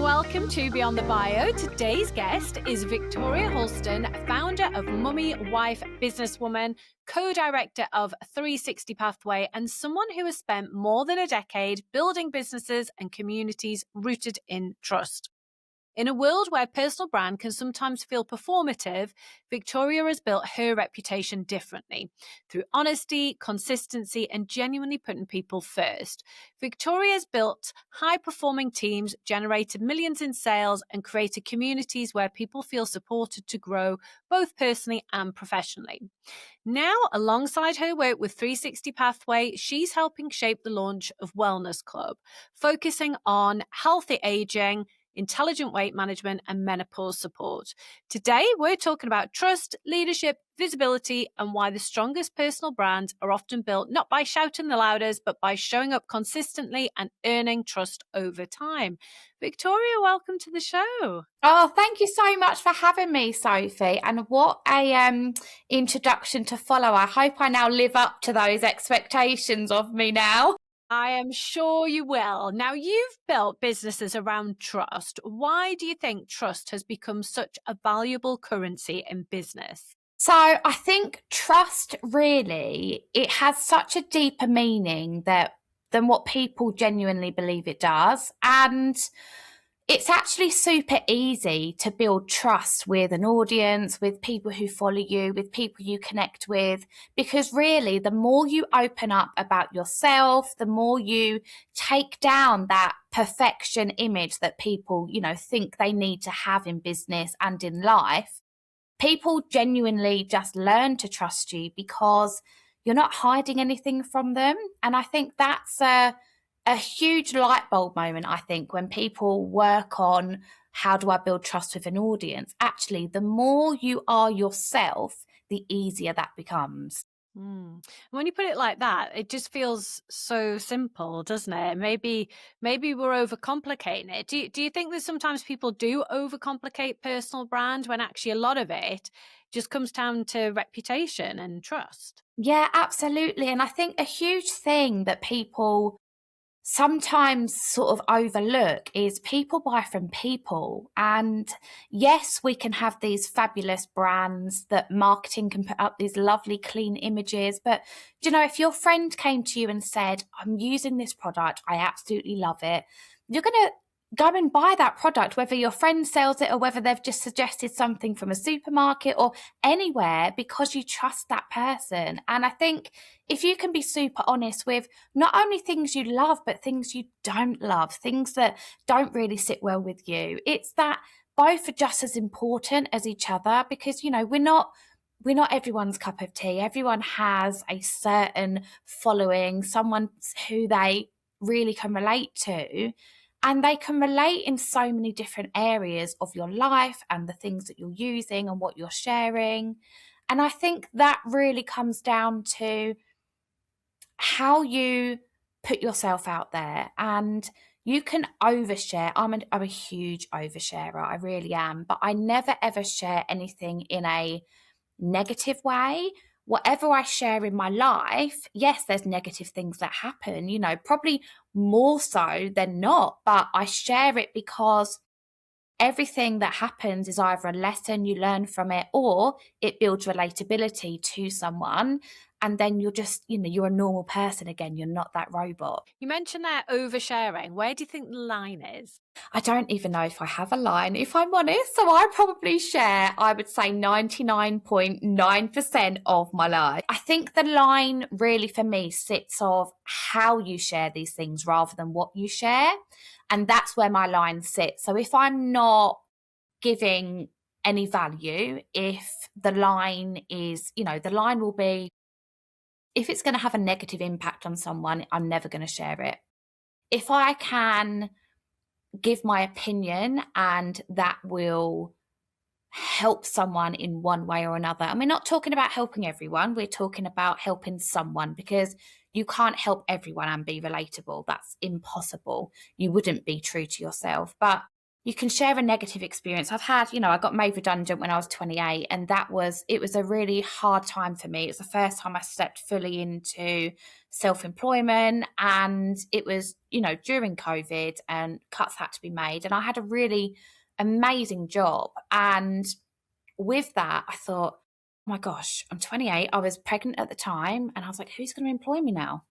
Welcome to Beyond the Bio. Today's guest is Victoria Houlston, founder of Mummy Wife Businesswoman, co-director of 360 Pathway, and someone who has spent more than a decade building businesses and communities rooted in trust. In a world where personal brand can sometimes feel performative, Victoria has built her reputation differently through honesty, consistency, and genuinely putting people first. Victoria's built high-performing teams, generated millions in sales, and created communities where people feel supported to grow both personally and professionally. Now, alongside her work with 360 Pathway, she's helping shape the launch of Wellness.Club, focusing on healthy aging, intelligent weight management, and menopause support. Today, we're talking about trust, leadership, visibility, and why the strongest personal brands are often built not by shouting the loudest, but by showing up consistently and earning trust over time. Victoria, welcome to the show. Oh, thank you so much for having me, Sophie. And what a introduction to follow. I hope I now live up to those expectations of me now. I am sure you will. Now, you've built businesses around trust. Why do you think trust has become such a valuable currency in business? So I think trust really, it has such a deeper meaning than what people genuinely believe it does. And it's actually super easy to build trust with an audience, with people who follow you, with people you connect with, because really the more you open up about yourself, the more you take down that perfection image that people, think they need to have in business and in life, people genuinely just learn to trust you because you're not hiding anything from them. And I think that's a huge light bulb moment, I think, when people work on how do I build trust with an audience. Actually, the more you are yourself, the easier that becomes. When you put it like that, it just feels so simple, doesn't it? Maybe we're overcomplicating it. Do you think that sometimes people do overcomplicate personal brand when actually a lot of it just comes down to reputation and trust? Yeah, absolutely. And I think a huge thing that people sometimes sort of overlook is people buy from people. And yes, we can have these fabulous brands that marketing can put up these lovely clean images, but if your friend came to you and said, I'm using this product, I absolutely love it, you're going to go and buy that product, whether your friend sells it or whether they've just suggested something from a supermarket or anywhere, because you trust that person. And I think if you can be super honest with not only things you love, but things you don't love, things that don't really sit well with you, it's that both are just as important as each other, because, we're not everyone's cup of tea. Everyone has a certain following, someone who they really can relate to. And they can relate in so many different areas of your life and the things that you're using and what you're sharing. And I think that really comes down to how you put yourself out there. And you can overshare. I'm a huge oversharer. I really am. But I never, ever share anything in a negative way. Whatever I share in my life, yes, there's negative things that happen, probably more so than not, but I share it because everything that happens is either a lesson you learn from it or it builds relatability to someone. And then you're just, you're a normal person again. You're not that robot. You mentioned that oversharing. Where do you think the line is? I don't even know if I have a line, if I'm honest. So I probably share, I would say 99.9% of my life. I think the line really for me sits of how you share these things rather than what you share. And that's where my line sits. So if I'm not giving any value, if the line is, the line will be, if it's going to have a negative impact on someone, I'm never going to share it. If I can give my opinion and that will help someone in one way or another, and we're not talking about helping everyone, we're talking about helping someone, because you can't help everyone and be relatable. That's impossible. You wouldn't be true to yourself. But you can share a negative experience. I've had, I got made redundant when I was 28, and it was a really hard time for me. It was the first time I stepped fully into self-employment, and it was, during COVID, and cuts had to be made. And I had a really amazing job. And with that, I thought, oh my gosh, I'm 28. I was pregnant at the time, and I was like, who's going to employ me now?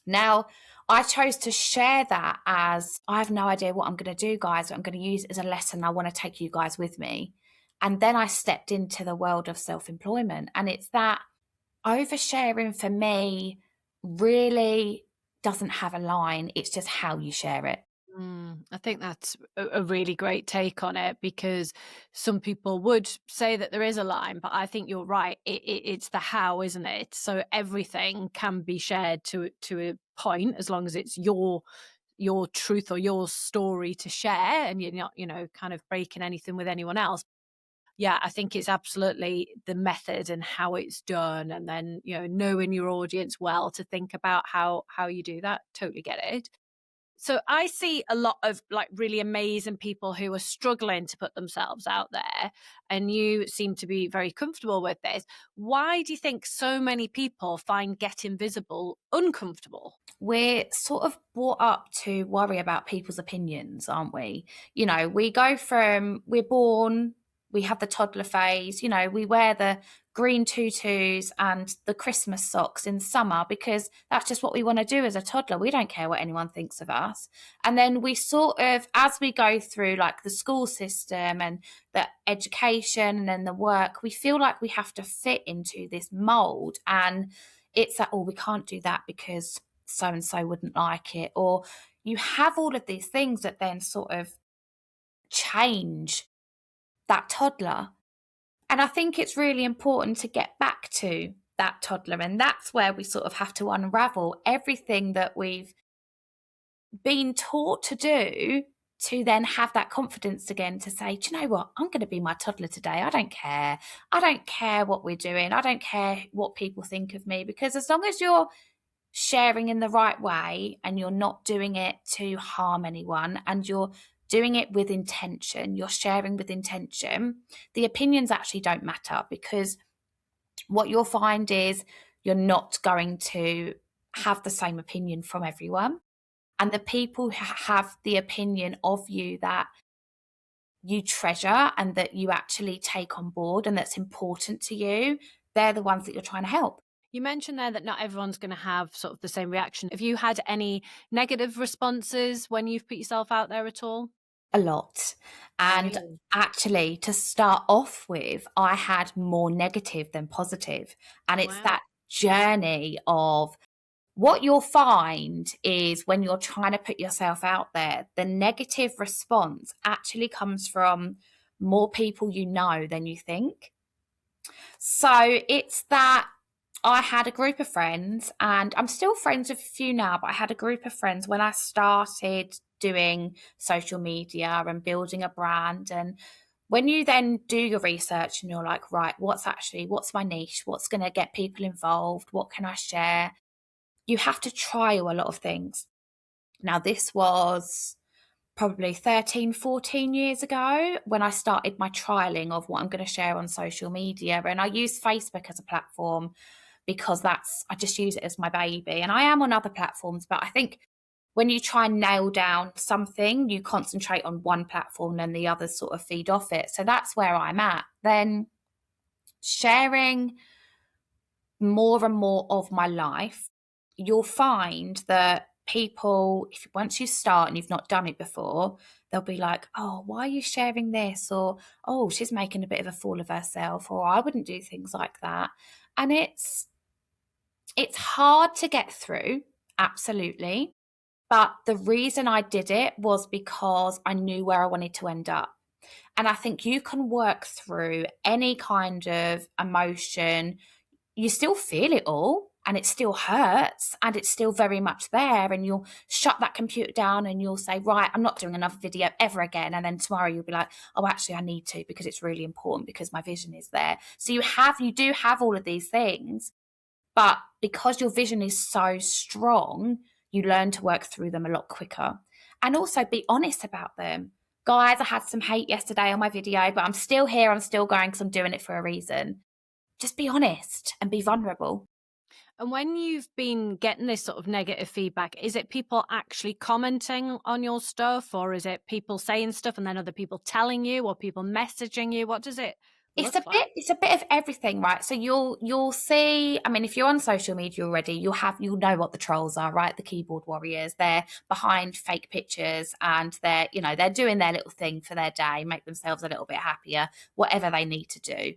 Now, I chose to share that as, I have no idea what I'm going to do, guys, but I'm going to use it as a lesson. I want to take you guys with me. And then I stepped into the world of self-employment. And it's that oversharing for me really doesn't have a line. It's just how you share it. I think that's a really great take on it, because some people would say that there is a line, but I think you're right. It's the how, isn't it? So everything can be shared to a point, as long as it's your truth or your story to share, and you're not, kind of breaking anything with anyone else. Yeah, I think it's absolutely the method and how it's done, and then, knowing your audience well to think about how you do that. Totally get it. So I see a lot of like really amazing people who are struggling to put themselves out there, and you seem to be very comfortable with this. Why do you think so many people find getting visible uncomfortable? We're sort of brought up to worry about people's opinions, aren't we? We're born, we have the toddler phase, we wear the green tutus and the Christmas socks in summer because that's just what we want to do as a toddler. We don't care what anyone thinks of us. And then we sort of, as we go through like the school system and the education and then the work, we feel like we have to fit into this mold. And it's that, oh, we can't do that because so and so wouldn't like it. Or you have all of these things that then sort of change that toddler. And I think it's really important to get back to that toddler. And that's where we sort of have to unravel everything that we've been taught to do, to then have that confidence again to say, do you know what? I'm going to be my toddler today. I don't care. I don't care what we're doing. I don't care what people think of me, because as long as you're sharing in the right way and you're not doing it to harm anyone and you're doing it with intention, you're sharing with intention, the opinions actually don't matter, because what you'll find is you're not going to have the same opinion from everyone. And the people who have the opinion of you that you treasure and that you actually take on board and that's important to you, they're the ones that you're trying to help. You mentioned there that not everyone's going to have sort of the same reaction. Have you had any negative responses when you've put yourself out there at all? A lot. And Really? actually, to start off with, I had more negative than positive. And it's Wow. that journey of, what you'll find is when you're trying to put yourself out there, the negative response actually comes from more people you know than you think. So it's that, I had a group of friends, and I'm still friends with a few now, but I had a group of friends when I started doing social media and building a brand. And when you then do your research and you're like, right, what's my niche? What's going to get people involved? What can I share? You have to trial a lot of things. Now, this was probably 13, 14 years ago when I started my trialing of what I'm going to share on social media. And I use Facebook as a platform because I just use it as my baby. And I am on other platforms, but I think when you try and nail down something, you concentrate on one platform and the others sort of feed off it. So that's where I'm at. Then sharing more and more of my life, you'll find that people, once you start and you've not done it before, they'll be like, oh, why are you sharing this? Or, oh, she's making a bit of a fool of herself, or I wouldn't do things like that. And it's hard to get through, absolutely. But the reason I did it was because I knew where I wanted to end up. And I think you can work through any kind of emotion. You still feel it all, and it still hurts, and it's still very much there. And you'll shut that computer down and you'll say, right, I'm not doing another video ever again. And then tomorrow you'll be like, oh, actually I need to, because it's really important, because my vision is there. So you do have all of these things, but because your vision is so strong, you learn to work through them a lot quicker. And also be honest about them. guys, I had some hate yesterday on my video, but I'm still here. I'm still going because I'm doing it for a reason. Just be honest and be vulnerable. And when you've been getting this sort of negative feedback, is it people actually commenting on your stuff, or is it people saying stuff and then other people telling you, or people messaging you? What does it look like? It's a bit of everything, right? So you'll see, I mean, if you're on social media already, you'll know what the trolls are, right? The keyboard warriors. They're behind fake pictures and they're doing their little thing for their day, make themselves a little bit happier, whatever they need to do.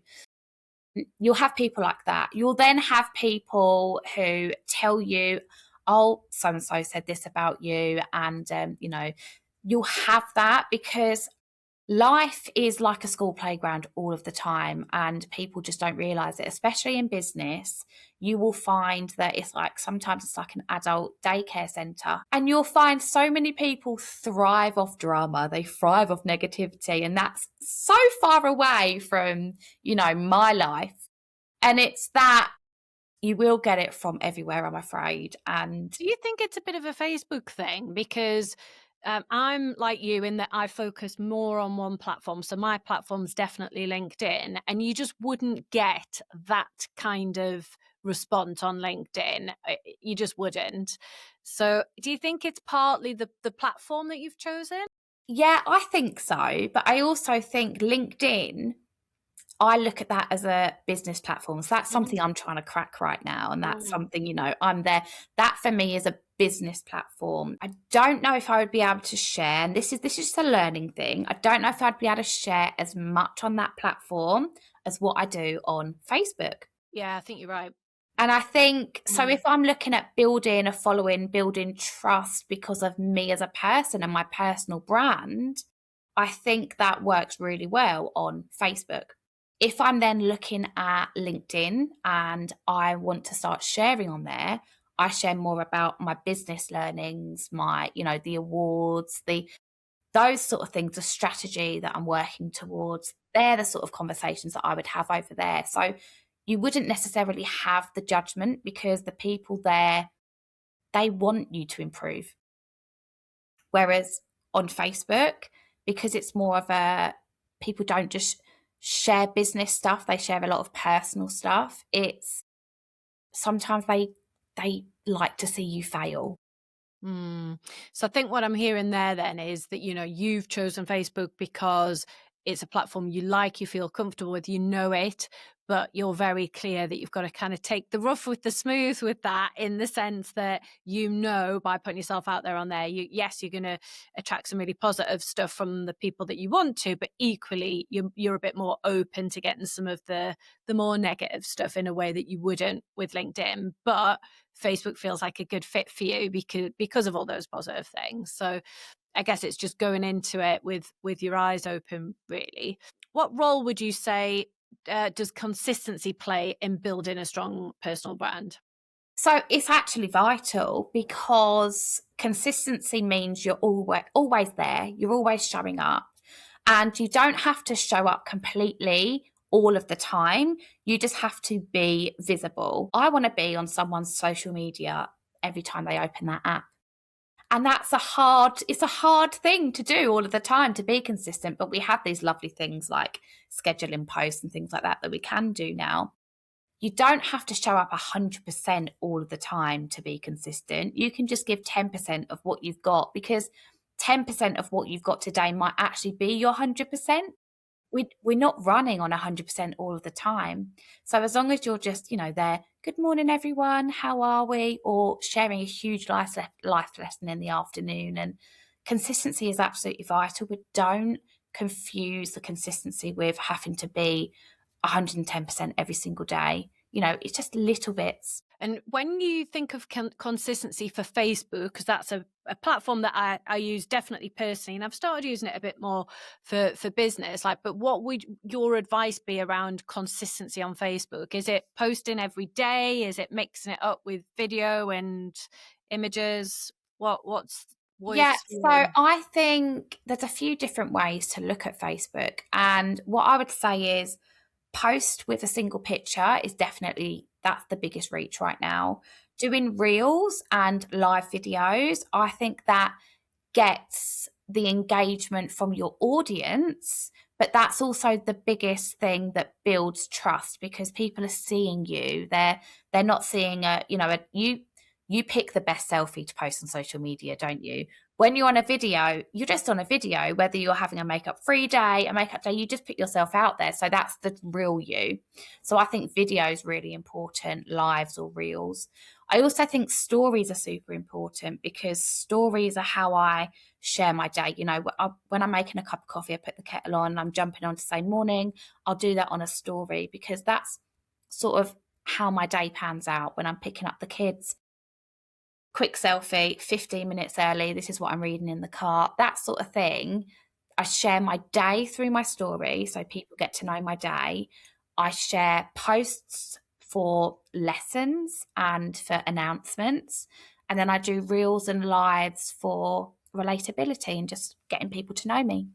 You'll have people like that. You'll then have people who tell you, oh, so and so said this about you, and you'll have that because life is like a school playground all of the time, and people just don't realize it, especially in business. You will find that sometimes it's like an adult daycare center, and you'll find so many people thrive off drama, they thrive off negativity, and that's so far away from my life. And it's that you will get it from everywhere, I'm afraid. And Do you think it's a bit of a Facebook thing? Because I'm like you in that I focus more on one platform. So my platform's definitely LinkedIn, and you just wouldn't get that kind of response on LinkedIn. You just wouldn't. So do you think it's partly the platform that you've chosen? yeah, I think so. But I also think LinkedIn, I look at that as a business platform. So that's something I'm trying to crack right now. And that's Mm. something, I'm there. That for me is a business platform. I don't know if I would be able to share, and this is just a learning thing. I don't know if I'd be able to share as much on that platform as what I do on Facebook. Yeah, I think you're right. And I think, so Mm. if I'm looking at building a following, building trust because of me as a person and my personal brand, I think that works really well on Facebook. If I'm then looking at LinkedIn and I want to start sharing on there, I share more about my business learnings, the awards, those sort of things, the strategy that I'm working towards. They're the sort of conversations that I would have over there. So you wouldn't necessarily have the judgment because the people there, they want you to improve. Whereas on Facebook, because it's more of people don't just share business stuff, they share a lot of personal stuff. It's sometimes they like to see you fail. Mm. So I think what I'm hearing there then is that, you've chosen Facebook because it's a platform you like, you feel comfortable with, you know it, but you're very clear that you've got to kind of take the rough with the smooth with that, in the sense that, by putting yourself out there on there, yes, you're going to attract some really positive stuff from the people that you want to, but equally you're a bit more open to getting some of the more negative stuff in a way that you wouldn't with LinkedIn. But Facebook feels like a good fit for you because of all those positive things. So I guess it's just going into it with your eyes open, really. What role would you say does consistency play in building a strong personal brand? So it's actually vital because consistency means you're always there, you're always showing up, and you don't have to show up completely all of the time. You just have to be visible. I want to be on someone's social media every time they open that app. And it's a hard thing to do all of the time, to be consistent, but we have these lovely things like scheduling posts and things like that we can do now. You don't have to show up 100% all of the time to be consistent. You can just give 10% of what you've got, because 10% of what you've got today might actually be your 100%. We're not running on 100% all of the time. So as long as you're just, there, good morning, everyone, how are we? Or sharing a huge life lesson in the afternoon. And consistency is absolutely vital, but don't confuse the consistency with having to be 110% every single day. It's just little bits. And when you think of consistency for Facebook, because that's a platform that I use definitely personally, and I've started using it a bit more for business, but what would your advice be around consistency on Facebook? Is it posting every day? Is it mixing it up with video and images? What's Yeah, works for so you? I think there's a few different ways to look at Facebook. And what I would say is post with a single picture that's the biggest reach right now. Doing reels and live videos, I think that gets the engagement from your audience, but that's also the biggest thing that builds trust, because people are seeing you. They're not seeing you pick the best selfie to post on social media, don't you? When you're on a video, you're just on a video, whether you're having a makeup free day, a makeup day, you just put yourself out there. So that's the real you. So I think video is really important, lives or reels. I also think stories are super important, because stories are how I share my day. When I'm making a cup of coffee, I put the kettle on and I'm jumping on to say morning. I'll do that on a story, because that's sort of how my day pans out. When I'm picking up the kids, quick selfie, 15 minutes early, this is what I'm reading in the car, that sort of thing. I share my day through my story, so people get to know my day. I share posts for lessons and for announcements. And then I do reels and lives for relatability and just getting people to know me.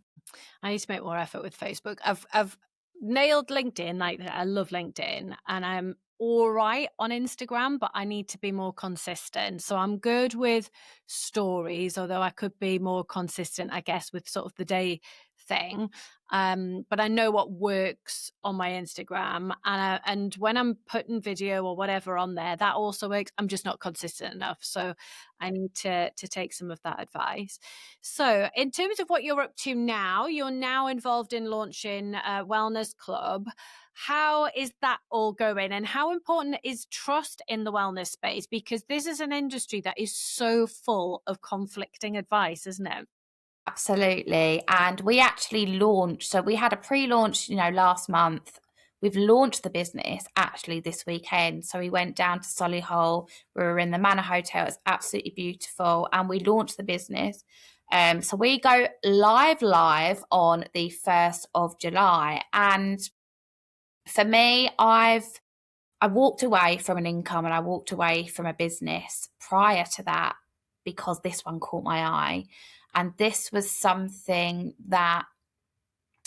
I need to make more effort with Facebook. I've nailed LinkedIn. Like, I love LinkedIn, and I'm all right on Instagram, but I need to be more consistent. So I'm good with stories, although I could be more consistent, I guess, with sort of the day thing. But I know what works on my Instagram, and when I'm putting video or whatever on there, that also works. I'm just not consistent enough, so I need to take some of that advice. So, in terms of what you're up to now, you're now involved in launching Wellness.Club. How is that all going, and how important is trust in the wellness space? Because this is an industry that is so full of conflicting advice, isn't it? Absolutely. And we actually launched, so we had a pre-launch, last month. We've launched the business actually this weekend. So we went down to Solihull. We were in the Manor Hotel. It's absolutely beautiful. And we launched the business. So we go live on the 1st of July. And for me, I walked away from an income and I walked away from a business prior to that, because this one caught my eye. And this was something that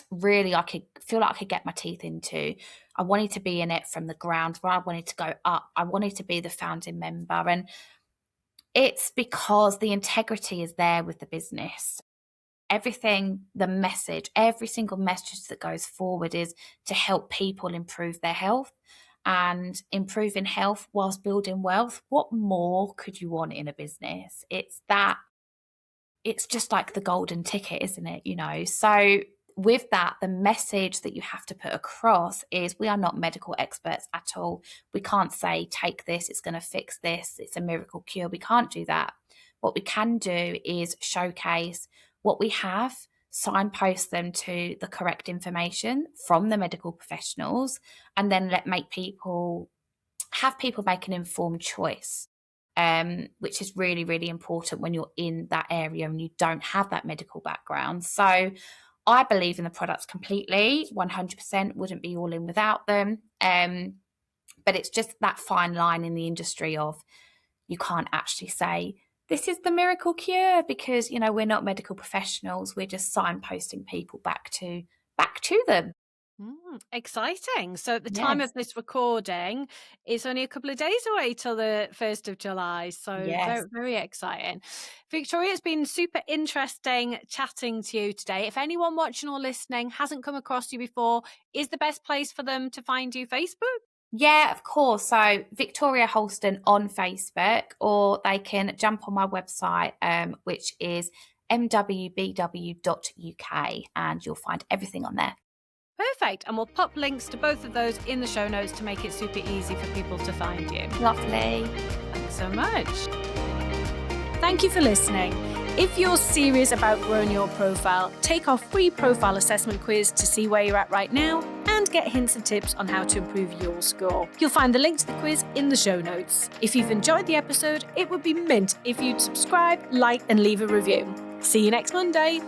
really I could feel like I could get my teeth into. I wanted to be in it from the ground, where I wanted to go up. I wanted to be the founding member. And it's because the integrity is there with the business. Everything, the message, every single message that goes forward is to help people improve their health, and improving health whilst building wealth. What more could you want in a business? It's just like the golden ticket, isn't it? So with that, the message that you have to put across is we are not medical experts at all. We can't say, take this, it's going to fix this, it's a miracle cure. We can't do that. What we can do is showcase what we have, signpost them to the correct information from the medical professionals, and then have people make an informed choice. Which is really, really important when you're in that area and you don't have that medical background. So I believe in the products completely, 100%, wouldn't be all in without them. But it's just that fine line in the industry of, you can't actually say, this is the miracle cure, because, we're not medical professionals. We're just signposting people back to them. Exciting. So at the time of this recording, it's only a couple of days away till the 1st of July. So very, very exciting. Victoria, it's been super interesting chatting to you today. If anyone watching or listening hasn't come across you before, is the best place for them to find you Facebook? Yeah, of course. So Victoria Houlston on Facebook, or they can jump on my website, which is mwbw.uk, and you'll find everything on there. Perfect. And we'll pop links to both of those in the show notes to make it super easy for people to find you. Lovely. Thanks so much. Thank you for listening. If you're serious about growing your profile, take our free profile assessment quiz to see where you're at right now and get hints and tips on how to improve your score. You'll find the link to the quiz in the show notes. If you've enjoyed the episode, it would be mint if you'd subscribe, like, and leave a review. See you next Monday.